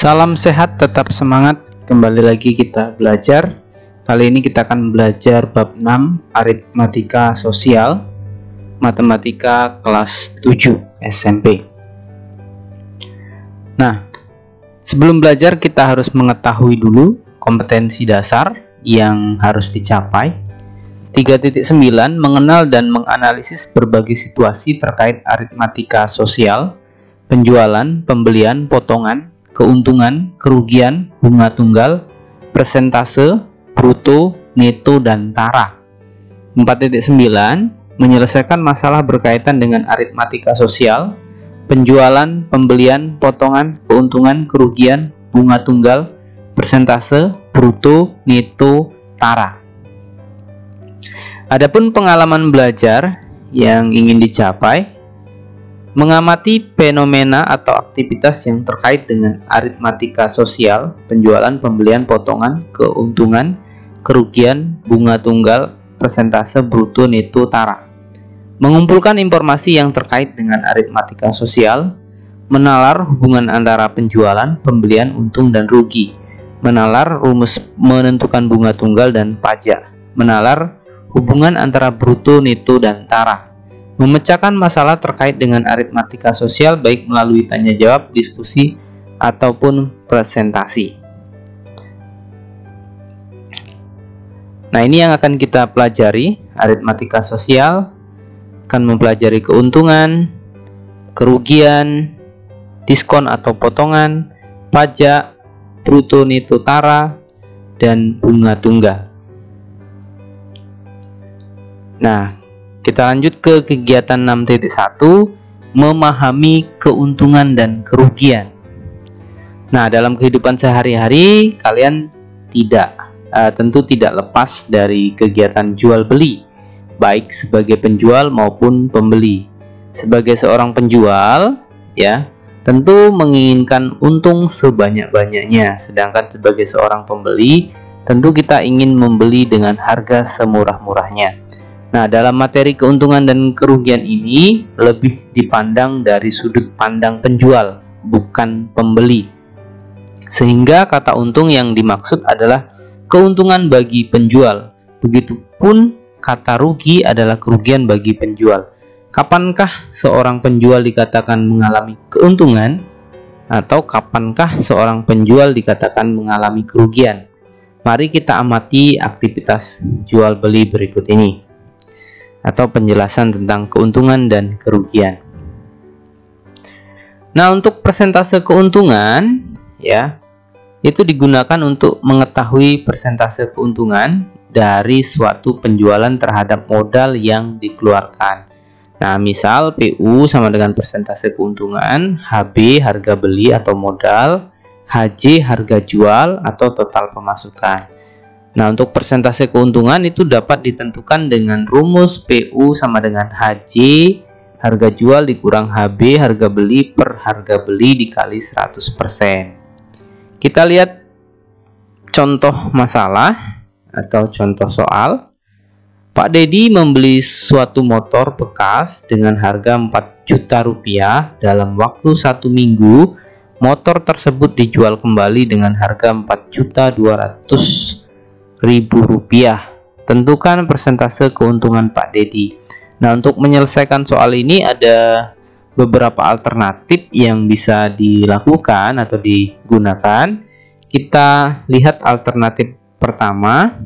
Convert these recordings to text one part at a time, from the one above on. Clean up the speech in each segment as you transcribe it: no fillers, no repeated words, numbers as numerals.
Salam sehat, tetap semangat. Kembali lagi kita belajar. Kali ini kita akan belajar bab 6 aritmatika sosial, matematika kelas 7 SMP. Nah, sebelum belajar kita harus mengetahui dulu kompetensi dasar yang harus dicapai. 3.9 mengenal dan menganalisis berbagai situasi terkait aritmatika sosial, penjualan, pembelian, potongan, keuntungan, kerugian, bunga tunggal, persentase, bruto, neto, dan tara. 4.9 menyelesaikan masalah berkaitan dengan aritmatika sosial, penjualan, pembelian, potongan, keuntungan, kerugian, bunga tunggal, persentase, bruto, neto, tara. Adapun pengalaman belajar yang ingin dicapai, mengamati fenomena atau aktivitas yang terkait dengan aritmatika sosial, penjualan, pembelian, potongan, keuntungan, kerugian, bunga tunggal, persentase, bruto, neto, tara. Mengumpulkan informasi yang terkait dengan aritmatika sosial, menalar hubungan antara penjualan, pembelian, untung, dan rugi, menalar rumus menentukan bunga tunggal dan pajak, menalar hubungan antara bruto, neto, dan tara, memecahkan masalah terkait dengan aritmatika sosial baik melalui tanya jawab, diskusi, ataupun presentasi. Nah, ini yang akan kita pelajari. Aritmatika sosial akan mempelajari keuntungan, kerugian, diskon atau potongan, pajak, bruto, neto, tara, dan bunga tunggal. Nah, kita lanjut ke kegiatan 6.1, memahami keuntungan dan kerugian. Nah, dalam kehidupan sehari-hari kalian tentu tidak lepas dari kegiatan jual beli, baik sebagai penjual maupun pembeli. Sebagai seorang penjual, ya, tentu menginginkan untung sebanyak-banyaknya, sedangkan sebagai seorang pembeli, tentu kita ingin membeli dengan harga semurah-murahnya. Nah, dalam materi keuntungan dan kerugian ini lebih dipandang dari sudut pandang penjual, bukan pembeli. Sehingga kata untung yang dimaksud adalah keuntungan bagi penjual. Begitupun kata rugi adalah kerugian bagi penjual. Kapankah seorang penjual dikatakan mengalami keuntungan atau kapankah seorang penjual dikatakan mengalami kerugian? Mari kita amati aktivitas jual beli berikut ini, atau penjelasan tentang keuntungan dan kerugian. Nah, untuk persentase keuntungan, ya, itu digunakan untuk mengetahui persentase keuntungan dari suatu penjualan terhadap modal yang dikeluarkan. Nah, misal PU sama dengan persentase keuntungan, HB harga beli atau modal, HJ harga jual atau total pemasukan. Nah, untuk persentase keuntungan itu dapat ditentukan dengan rumus PU sama dengan HJ harga jual dikurang HB harga beli per harga beli dikali 100%. Kita lihat contoh masalah atau contoh soal. Pak Dedi membeli suatu motor bekas dengan harga 4 juta rupiah. Dalam waktu 1 minggu, motor tersebut dijual kembali dengan harga 4.200.000 rupiah. Tentukan persentase keuntungan Pak Dedi. Nah, untuk menyelesaikan soal ini ada beberapa alternatif yang bisa dilakukan atau digunakan. Kita lihat alternatif pertama.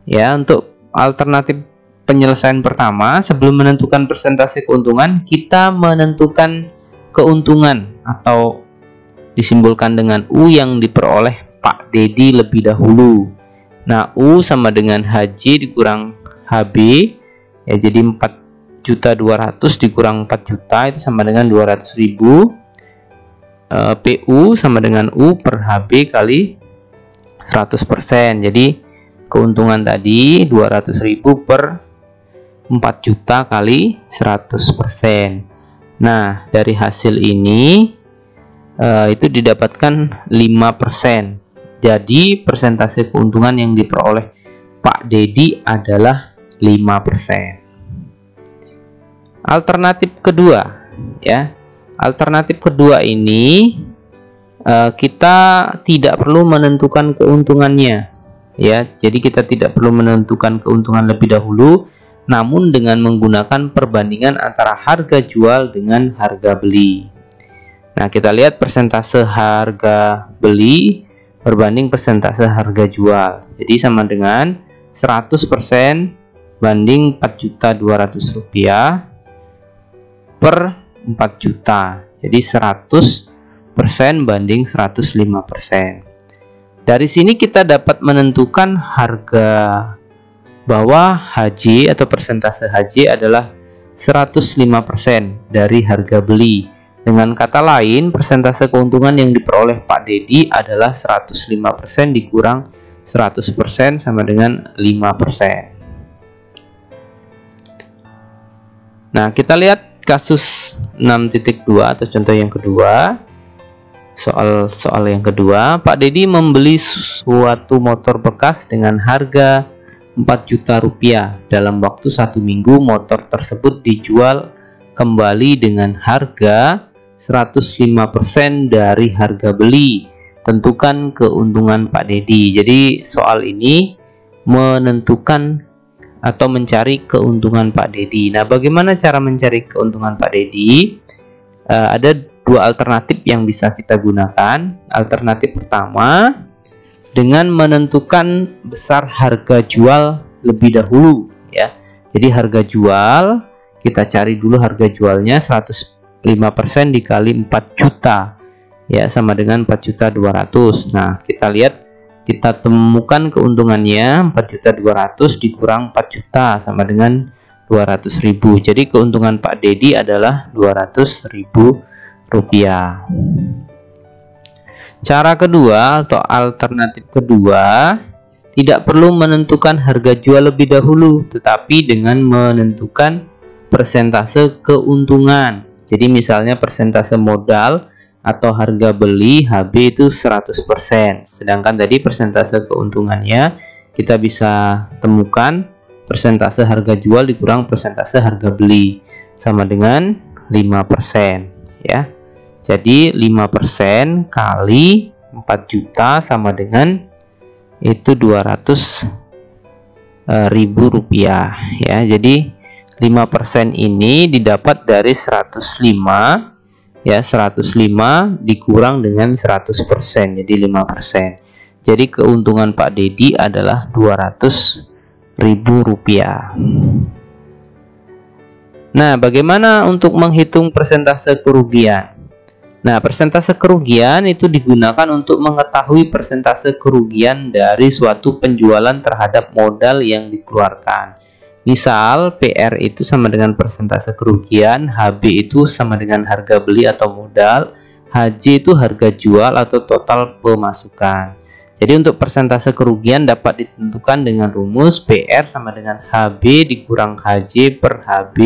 Ya, untuk alternatif penyelesaian pertama, sebelum menentukan persentase keuntungan, kita menentukan keuntungan atau disimbolkan dengan U yang diperoleh Pak Dedi lebih dahulu. Nah, U sama dengan HJ dikurang HB, ya, jadi 4.200.000 dikurang 4 juta itu sama dengan 200.000. PU sama dengan U per HB kali 100%. Jadi keuntungan tadi 200.000 per 4 juta kali 100%. Nah, dari hasil ini itu didapatkan 5%. Jadi persentase keuntungan yang diperoleh Pak Dedi adalah 5%. Alternatif kedua, ya. Alternatif kedua ini kita tidak perlu menentukan keuntungannya, ya. Jadi kita tidak perlu menentukan keuntungan lebih dahulu, namun dengan menggunakan perbandingan antara harga jual dengan harga beli. Nah, kita lihat persentase harga beli berbanding persentase harga jual. Jadi sama dengan 100% banding Rp4.200.000 per 4 juta. Jadi 100% banding 105%. Dari sini kita dapat menentukan harga bahwa HJ atau persentase HJ adalah 105% dari harga beli. Dengan kata lain, persentase keuntungan yang diperoleh Pak Dedi adalah 105% dikurang 100% sama dengan 5%. Nah, kita lihat kasus 6.2 atau contoh yang kedua. Soal yang kedua, Pak Dedi membeli suatu motor bekas dengan harga Rp4 juta. Dalam waktu 1 minggu, motor tersebut dijual kembali dengan harga 105% dari harga beli. Tentukan keuntungan Pak Dedi. Jadi soal ini menentukan atau mencari keuntungan Pak Dedi. Nah, bagaimana cara mencari keuntungan Pak Dedi? Ada dua alternatif yang bisa kita gunakan. Alternatif pertama, dengan menentukan besar harga jual lebih dahulu, ya. Jadi harga jual, kita cari dulu harga jualnya 105% dikali 4 juta, ya, sama dengan 4.200.000. Nah, kita lihat, kita temukan keuntungannya 4.200.000 dikurang 4 juta sama dengan 200.000. Jadi keuntungan Pak Dedi adalah Rp200.000. Cara kedua atau alternatif kedua, tidak perlu menentukan harga jual lebih dahulu, tetapi dengan menentukan persentase keuntungan. Jadi misalnya persentase modal atau harga beli HB itu 100%. Sedangkan tadi persentase keuntungannya kita bisa temukan persentase harga jual dikurang persentase harga beli sama dengan 5%, ya. Jadi 5% kali 4 juta sama dengan itu Rp200.000, ya. Jadi 5% ini didapat dari 105, ya, 105 dikurang dengan 100%, jadi 5%. Jadi keuntungan Pak Dedi adalah Rp200.000. Nah, bagaimana untuk menghitung persentase kerugian? Nah, persentase kerugian itu digunakan untuk mengetahui persentase kerugian dari suatu penjualan terhadap modal yang dikeluarkan. Misal, PR itu sama dengan persentase kerugian, HB itu sama dengan harga beli atau modal, HJ itu harga jual atau total pemasukan. Jadi untuk persentase kerugian dapat ditentukan dengan rumus PR sama dengan HB dikurang HJ per HB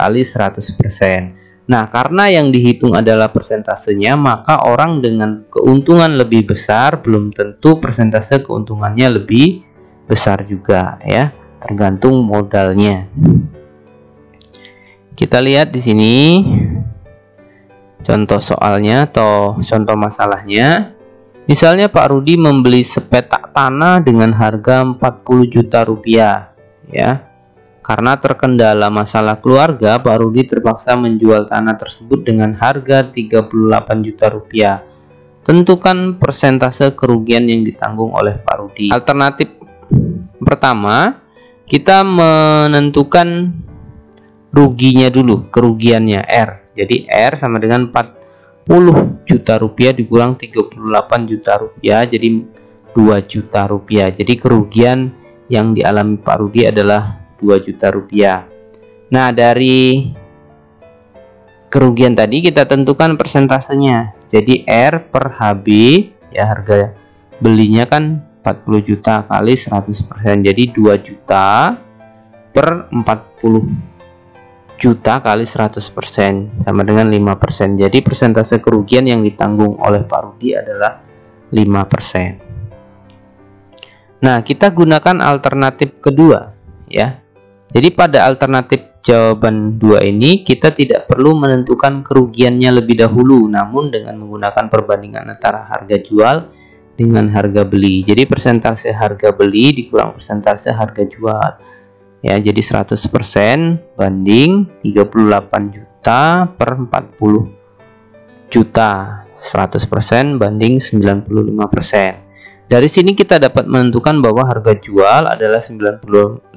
kali 100%. Nah, karena yang dihitung adalah persentasenya, maka orang dengan keuntungan lebih besar belum tentu persentase keuntungannya lebih besar juga, ya. Tergantung modalnya. Kita lihat di sini contoh soalnya atau contoh masalahnya. Misalnya Pak Rudi membeli sepetak tanah dengan harga Rp40 juta, ya. Karena terkendala masalah keluarga, Pak Rudi terpaksa menjual tanah tersebut dengan harga Rp38 juta. Tentukan persentase kerugian yang ditanggung oleh Pak Rudi. Alternatif pertama, kita menentukan ruginya dulu, kerugiannya R. Jadi R sama dengan Rp40 juta dikurang Rp38 juta, jadi Rp2 juta. Jadi kerugian yang dialami Pak Rudi adalah Rp2 juta. Nah, dari kerugian tadi kita tentukan persentasenya. Jadi R per HB, ya, harga belinya kan 40 juta kali 100%, jadi 2 juta per 40 juta kali 100% sama dengan 5%. Jadi persentase kerugian yang ditanggung oleh Pak Rudi adalah 5%. Nah, kita gunakan alternatif kedua, ya. Jadi pada alternatif C jawaban 2 ini kita tidak perlu menentukan kerugiannya lebih dahulu, namun dengan menggunakan perbandingan antara harga jual dengan harga beli. Jadi persentase harga beli dikurang persentase harga jual. Ya, jadi 100% banding 38 juta per 40 juta. 100% banding 95%. Dari sini kita dapat menentukan bahwa harga jual adalah 95%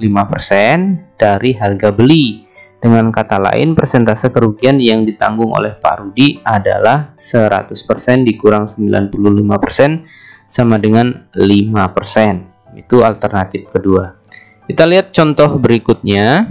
dari harga beli. Dengan kata lain, persentase kerugian yang ditanggung oleh Pak Rudi adalah 100% dikurang 95% sama dengan 5%. Itu alternatif kedua. Kita lihat contoh berikutnya.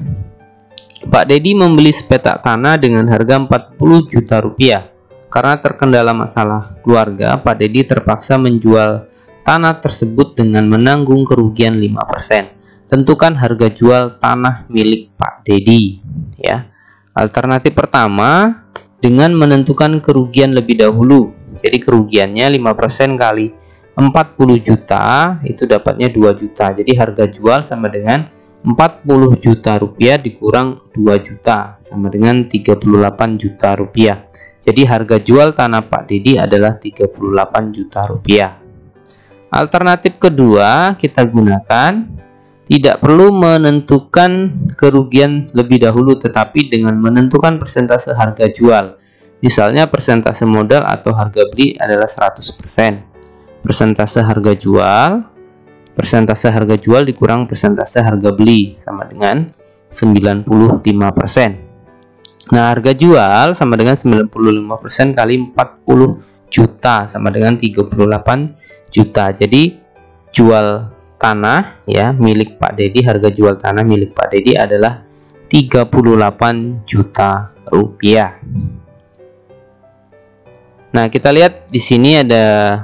Pak Dedi membeli sepetak tanah dengan harga 40 juta rupiah. Karena terkendala masalah keluarga, Pak Dedi terpaksa menjual tanah tersebut dengan menanggung kerugian 5%. Tentukan harga jual tanah milik Pak Dedi. Ya. Alternatif pertama, dengan menentukan kerugian lebih dahulu. Jadi kerugiannya 5% kali 40 juta, itu dapatnya 2 juta. Jadi harga jual sama dengan 40 juta rupiah dikurang 2 juta, sama dengan 38 juta rupiah. Jadi harga jual tanah Pak Dedi adalah 38 juta rupiah. Alternatif kedua kita gunakan, tidak perlu menentukan kerugian lebih dahulu, tetapi dengan menentukan persentase harga jual. Misalnya persentase modal atau harga beli adalah 100%. Persentase harga jual dikurang persentase harga beli sama dengan 95%. Nah, harga jual sama dengan 95% kali 40 juta sama dengan 38 juta. Jadi jual tanah ya milik Pak Dedi, harga jual tanah milik Pak Dedi adalah 38 juta rupiah. Nah, kita lihat di sini ada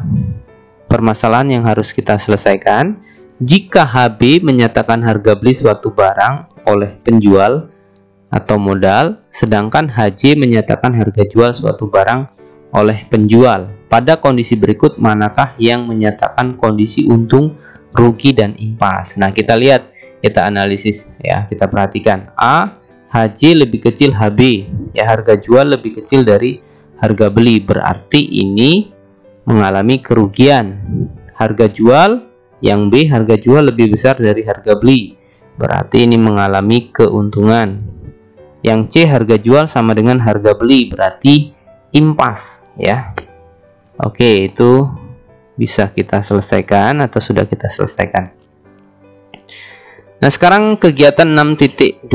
permasalahan yang harus kita selesaikan. Jika HB menyatakan harga beli suatu barang oleh penjual atau modal, sedangkan HJ menyatakan harga jual suatu barang oleh penjual. Pada kondisi berikut, manakah yang menyatakan kondisi untung, rugi, dan impas? Nah, kita lihat, kita analisis ya, kita perhatikan. A, HJ lebih kecil HB, ya harga jual lebih kecil dari harga beli, berarti ini mengalami kerugian. Harga jual yang B, harga jual lebih besar dari harga beli, berarti ini mengalami keuntungan. Yang C, harga jual sama dengan harga beli, berarti impas ya. Oke, itu bisa kita selesaikan atau sudah kita selesaikan. Nah, sekarang kegiatan 6.2,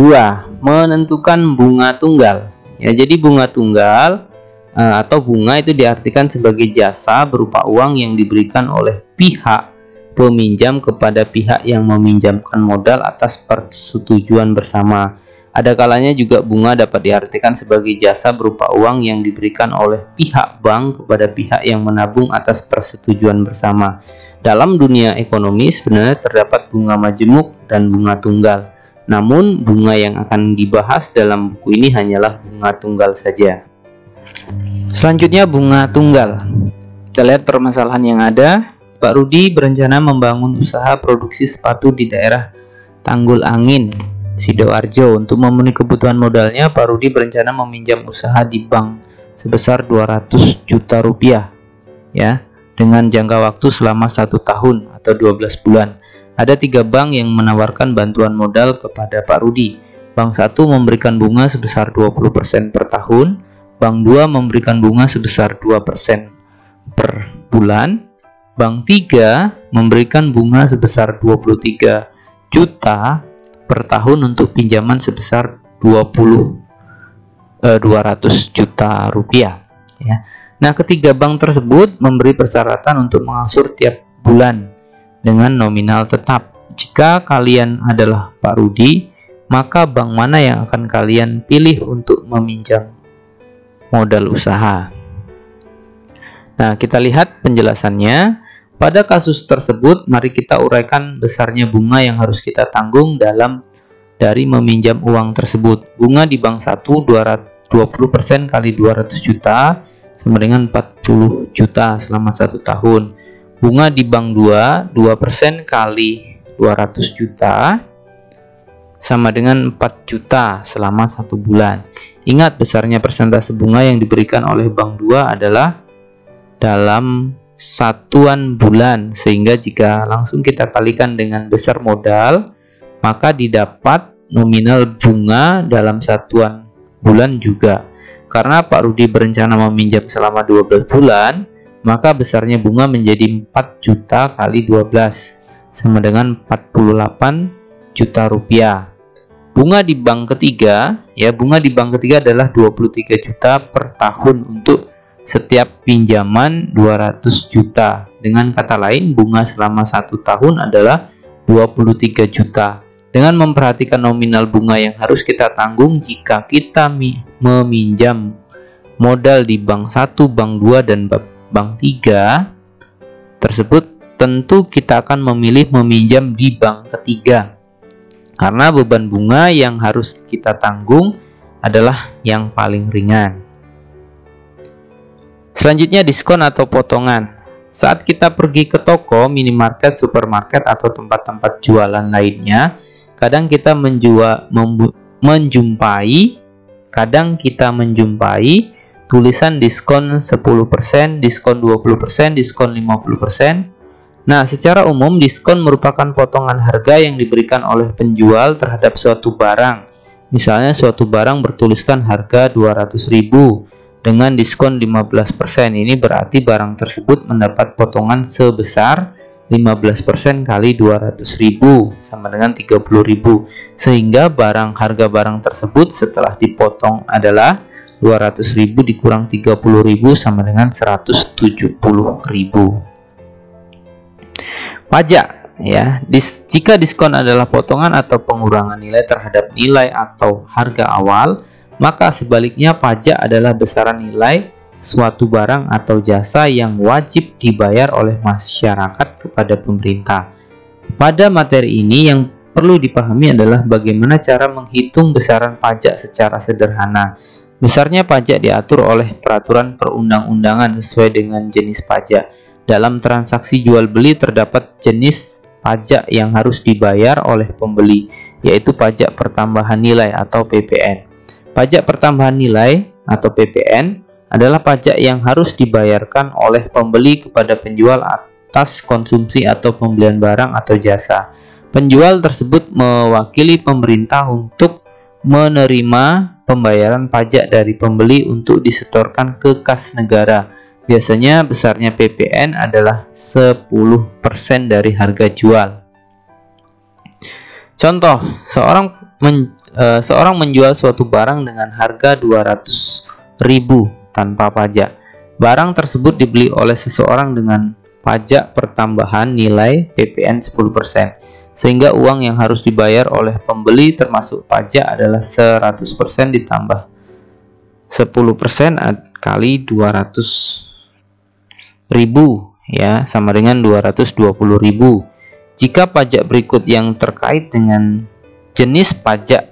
menentukan bunga tunggal. Ya, jadi bunga tunggal atau bunga itu diartikan sebagai jasa berupa uang yang diberikan oleh pihak peminjam kepada pihak yang meminjamkan modal atas persetujuan bersama. Ada kalanya juga bunga dapat diartikan sebagai jasa berupa uang yang diberikan oleh pihak bank kepada pihak yang menabung atas persetujuan bersama. Dalam dunia ekonomi sebenarnya terdapat bunga majemuk dan bunga tunggal. Namun bunga yang akan dibahas dalam buku ini hanyalah bunga tunggal saja. Selanjutnya bunga tunggal. Kita lihat permasalahan yang ada. Pak Rudi berencana membangun usaha produksi sepatu di daerah Tanggul Angin, Sidoarjo. Untuk memenuhi kebutuhan modalnya, Pak Rudi berencana meminjam usaha di bank sebesar 200 juta rupiah ya, dengan jangka waktu selama 1 tahun atau 12 bulan. Ada 3 bank yang menawarkan bantuan modal kepada Pak Rudi. Bank 1 memberikan bunga sebesar 20% per tahun, Bank 2 memberikan bunga sebesar 2% per bulan, Bank 3 memberikan bunga sebesar 23 juta per tahun untuk pinjaman sebesar 200 juta rupiah ya. Nah, ketiga bank tersebut memberi persyaratan untuk mengangsur tiap bulan dengan nominal tetap. Jika kalian adalah Pak Rudi, maka bank mana yang akan kalian pilih untuk meminjam modal usaha? Nah, kita lihat penjelasannya. Pada kasus tersebut, mari kita uraikan besarnya bunga yang harus kita tanggung dari meminjam uang tersebut. Bunga di bank 1 20% kali 200 juta sama dengan 40 juta selama 1 tahun. Bunga di bank 2 2% kali 200 juta sama dengan 4 juta selama 1 bulan. Ingat, besarnya persentase bunga yang diberikan oleh Bank 2 adalah dalam satuan bulan, sehingga jika langsung kita kalikan dengan besar modal, maka didapat nominal bunga dalam satuan bulan juga. Karena Pak Rudi berencana meminjam selama 12 bulan, maka besarnya bunga menjadi 4 juta kali 12 sama dengan 48 juta rupiah. Bunga di bank ketiga, bunga di bank ketiga adalah 23 juta per tahun untuk setiap pinjaman 200 juta. Dengan kata lain, bunga selama 1 tahun adalah 23 juta. Dengan memperhatikan nominal bunga yang harus kita tanggung jika kita meminjam modal di bank 1, bank 2, dan bank 3 tersebut, tentu kita akan memilih meminjam di bank ketiga. Karena beban bunga yang harus kita tanggung adalah yang paling ringan. Selanjutnya, diskon atau potongan. Saat kita pergi ke toko, minimarket, supermarket, atau tempat-tempat jualan lainnya, kadang kita menjumpai tulisan diskon 10%, diskon 20%, diskon 50%. Nah, secara umum diskon merupakan potongan harga yang diberikan oleh penjual terhadap suatu barang. Misalnya suatu barang bertuliskan harga 200.000 dengan diskon 15%. Ini berarti barang tersebut mendapat potongan sebesar 15% kali 200.000 sama dengan 30.000, sehingga harga barang tersebut setelah dipotong adalah 200.000 dikurang 30.000 sama dengan 170.000. Pajak, jika diskon adalah potongan atau pengurangan nilai terhadap nilai atau harga awal, maka sebaliknya pajak adalah besaran nilai suatu barang atau jasa yang wajib dibayar oleh masyarakat kepada pemerintah. Pada materi ini yang perlu dipahami adalah bagaimana cara menghitung besaran pajak secara sederhana. Besarnya pajak diatur oleh peraturan perundang-undangan sesuai dengan jenis pajak. Dalam transaksi jual beli terdapat jenis pajak yang harus dibayar oleh pembeli, yaitu pajak pertambahan nilai atau PPN. Pajak pertambahan nilai atau PPN adalah pajak yang harus dibayarkan oleh pembeli kepada penjual atas konsumsi atau pembelian barang atau jasa. Penjual tersebut mewakili pemerintah untuk menerima pembayaran pajak dari pembeli untuk disetorkan ke kas negara. Biasanya besarnya PPN adalah 10% dari harga jual. Contoh, seorang menjual suatu barang dengan harga 200.000 tanpa pajak. Barang tersebut dibeli oleh seseorang dengan pajak pertambahan nilai PPN 10%, sehingga uang yang harus dibayar oleh pembeli termasuk pajak adalah 100% ditambah 10% kali 200.000 sama dengan 220.000. Jika pajak berikut yang terkait dengan jenis pajak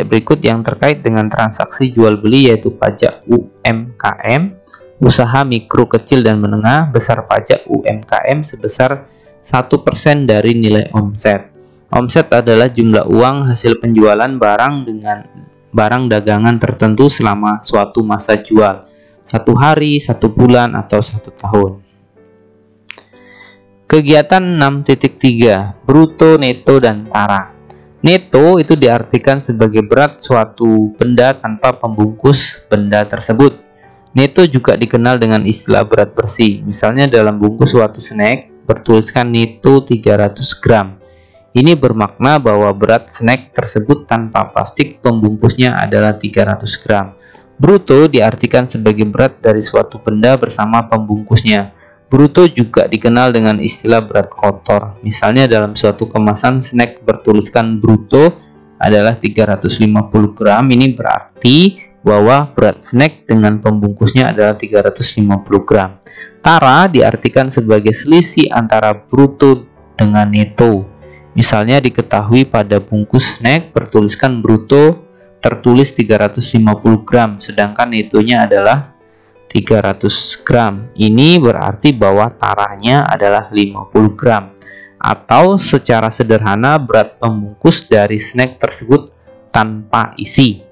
berikut yang terkait dengan transaksi jual beli, yaitu pajak UMKM, usaha mikro, kecil, dan menengah, besar pajak UMKM sebesar 1% dari nilai omset. Omset adalah jumlah uang hasil penjualan barang dengan barang dagangan tertentu selama suatu masa jual, 1 hari, 1 bulan, atau 1 tahun. Kegiatan 6.3, bruto, neto, dan tara. Neto itu diartikan sebagai berat suatu benda tanpa pembungkus benda tersebut. Neto juga dikenal dengan istilah berat bersih. Misalnya dalam bungkus suatu snack bertuliskan neto 300 gram. Ini bermakna bahwa berat snack tersebut tanpa plastik pembungkusnya adalah 300 gram. Bruto diartikan sebagai berat dari suatu benda bersama pembungkusnya. Bruto juga dikenal dengan istilah berat kotor. Misalnya dalam suatu kemasan snack bertuliskan bruto adalah 350 gram. Ini berarti bahwa berat snack dengan pembungkusnya adalah 350 gram. Tara diartikan sebagai selisih antara bruto dengan neto. Misalnya diketahui pada bungkus snack bertuliskan bruto tertulis 350 gram, sedangkan netonya adalah 300 gram. Ini berarti bahwa taranya adalah 50 gram. atau secara sederhana berat pembungkus dari snack tersebut tanpa isi.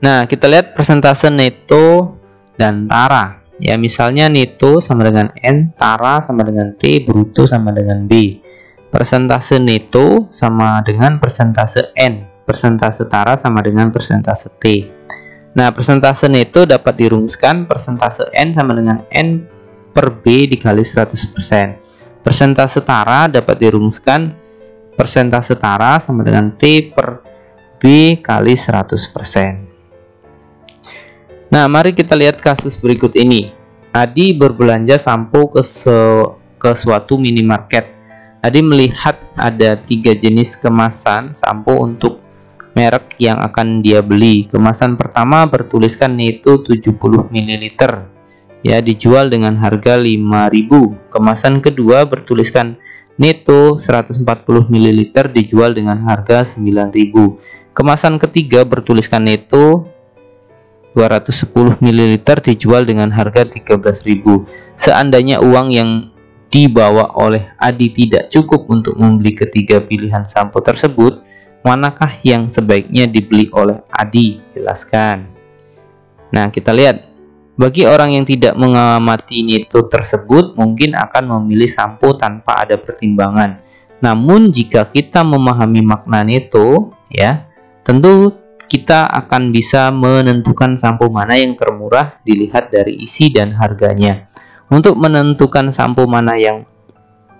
Nah, kita lihat persentase neto dan tara. Ya, misalnya neto sama dengan N, tara sama dengan T, bruto sama dengan B. Persentase neto sama dengan persentase N, persentase tara sama dengan persentase T. Nah, persentase neto dapat dirumuskan persentase N sama dengan N per B dikali 100%. Persentase tara dapat dirumuskan persentase tara sama dengan T per B kali 100%. Nah, mari kita lihat kasus berikut ini. Adi berbelanja sampo ke suatu minimarket. Adi melihat ada 3 jenis kemasan sampo untuk merek yang akan dia beli. Kemasan pertama bertuliskan neto 70 ml, ya, dijual dengan harga 5.000. Kemasan kedua bertuliskan neto 140 ml, dijual dengan harga 9.000. Kemasan ketiga bertuliskan neto 210 ml, dijual dengan harga 13.000. Seandainya uang yang dibawa oleh Adi tidak cukup untuk membeli ketiga pilihan sampo tersebut, manakah yang sebaiknya dibeli oleh Adi? Jelaskan. Nah, kita lihat. Bagi orang yang tidak mengamati neto tersebut, mungkin akan memilih sampo tanpa ada pertimbangan. Namun jika kita memahami makna neto, ya, tentu kita akan bisa menentukan sampo mana yang termurah dilihat dari isi dan harganya. Untuk menentukan sampo mana yang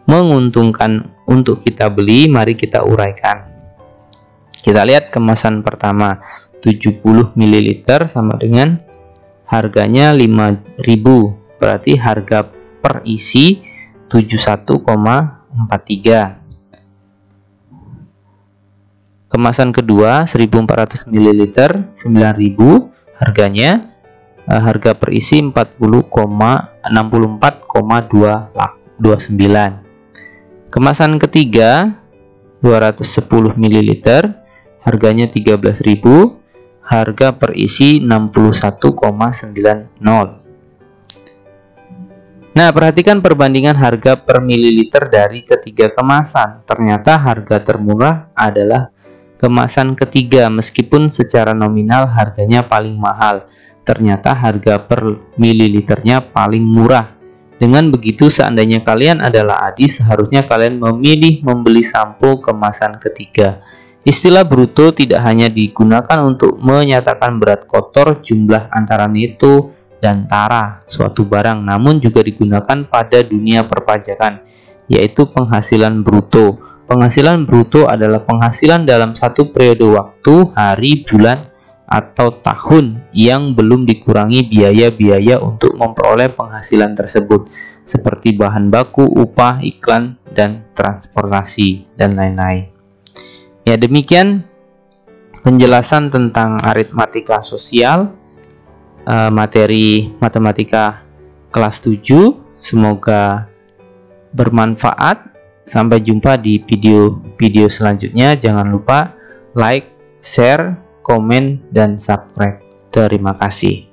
menguntungkan untuk kita beli, mari kita uraikan. Kita lihat kemasan pertama, 70 ml sama dengan harganya 5.000, berarti harga per isi 71,43. Kemasan kedua 1400 ml 9.000, harganya harga per isi 64,29. Kemasan ketiga 210 ml, harganya 13.000, harga per isi 61,90. Nah, perhatikan perbandingan harga per mililiter dari ketiga kemasan. Ternyata harga termurah adalah kemasan ketiga, meskipun secara nominal harganya paling mahal. Ternyata harga per mililiternya paling murah. Dengan begitu, seandainya kalian adalah Adi, seharusnya kalian memilih membeli sampo kemasan ketiga. Istilah bruto tidak hanya digunakan untuk menyatakan berat kotor, jumlah antara neto dan tara suatu barang, namun juga digunakan pada dunia perpajakan, yaitu penghasilan bruto. Penghasilan bruto adalah penghasilan dalam satu periode waktu, hari, bulan, atau tahun yang belum dikurangi biaya-biaya untuk memperoleh penghasilan tersebut, seperti bahan baku, upah, iklan, dan transportasi, dan lain-lain. Ya, demikian penjelasan tentang aritmatika sosial, materi matematika kelas 7. Semoga bermanfaat. Sampai jumpa di video selanjutnya. Jangan lupa like, share, komen, dan subscribe. Terima kasih.